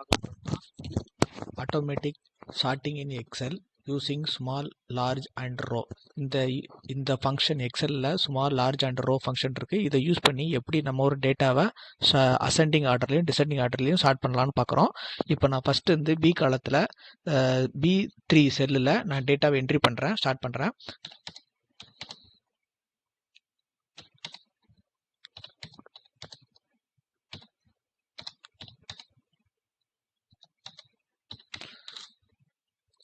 பார்க்க போறோம்னா automatic sorting in Excel using small large and row. இந்த ஃபங்க்ஷன் எக்ஸலில் small large and row function இருக்குது. இதை யூஸ் பண்ணி எப்படி நம்ம ஒரு டேட்டாவை அசெண்டிங் ஆர்டர்லையும் டிசெண்டிங் ஆர்டர்லையும் ஸ்டார்ட் பண்ணலான்னு பார்க்குறோம். இப்போ நான் ஃபஸ்ட்டு வந்து பி காலத்தில் B3 செல்லில் நான் டேட்டாவை என்ட்ரி பண்ணுறேன், ஸ்டார்ட் பண்ணுறேன்.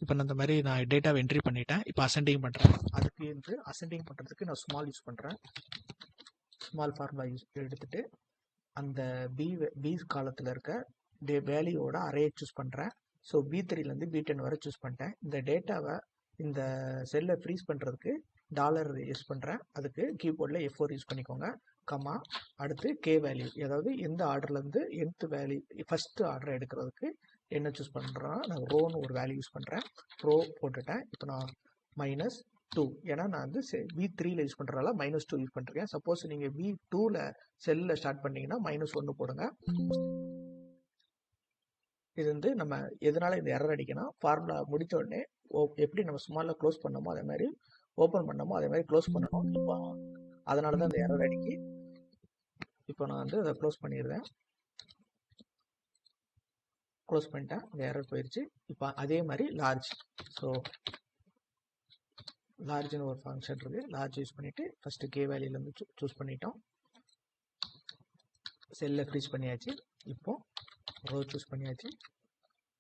இப்போ நான் இந்த மாதிரி நான் டேட்டாவை என்ட்ரி பண்ணிட்டேன். இப்போ அசெண்டிங் பண்ணுறேன். அதுக்கு வந்து அசெண்டிங் பண்ணுறதுக்கு நான் ஸ்மால் யூஸ் பண்ணுறேன். ஸ்மால் ஃபார்முலா எடுத்துகிட்டு அந்த பி காலத்தில் இருக்க வேல்யூவோட அரேயை சூஸ் பண்ணுறேன். ஸோ B3லேருந்து B10 வரை சூஸ் பண்ணிட்டேன். இந்த டேட்டாவை இந்த செல்லை ஃப்ரீஸ் பண்ணுறதுக்கு டாலர் யூஸ் பண்ணுறேன். அதுக்கு கீபோர்டில் F4 யூஸ் பண்ணிக்கோங்க. கமா அடுத்து கே வேல்யூ, அதாவது எந்த ஆர்டர்லேருந்து nth வேல்யூ ஃபஸ்ட்டு ஆர்டர் எடுக்கிறதுக்கு என்ன சூஸ் பண்ணுறேன்னா நான் ரோன்னு ஒரு வேல்யூ யூஸ் பண்ணுறேன். ரோ போட்டுட்டேன். இப்போ நான் -2, ஏன்னா நான் வந்து B3ல யூஸ் பண்ணுறதால -2 யூஸ் பண்ணிருக்கேன். சப்போஸ் நீங்கள் B2ல செல்லில் ஸ்டார்ட் பண்ணீங்கன்னா -1 போடுங்க. இது வந்து நம்ம எதனால இந்த எரர் அடிக்கணும், ஃபார்முலா முடித்த உடனே எப்படி நம்ம ஸ்மாலில் க்ளோஸ் பண்ணோமோ அதே மாதிரி ஓப்பன் பண்ணோமோ அதே மாதிரி க்ளோஸ் பண்ணணும். இப்போ அதனால தான் இந்த எரர் அடிக்கி. இப்போ நான் வந்து அதை க்ளோஸ் பண்ணிடுறேன். க்ளோஸ் பண்ணிட்டேன், இந்த எரர் போயிடுச்சு. இப்போ அதே மாதிரி லார்ஜ், ஸோ லார்ஜ்னு ஒரு ஃபங்க்ஷன் இருக்குது. லார்ஜ் யூஸ் பண்ணிவிட்டு ஃபஸ்ட்டு கே வேல்யூலேருந்து சூஸ் பண்ணிட்டோம். செல்லை ஃப்ரீஸ் பண்ணியாச்சு. இப்போது ரோ சூஸ் பண்ணியாச்சு.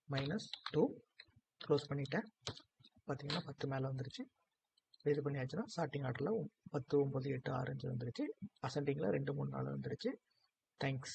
-2 க்ளோஸ் பண்ணிட்டேன். பார்த்தீங்கன்னா 10 மேலே வந்துருச்சு. இது பண்ணியாச்சுன்னா ஸ்டார்டிங் ஆர்டரில் 10, 9, 8, 6, 5 வந்துருச்சு. அசெண்டிங்கில் 2, 3, 4 வந்துருச்சு. தேங்க்ஸ்.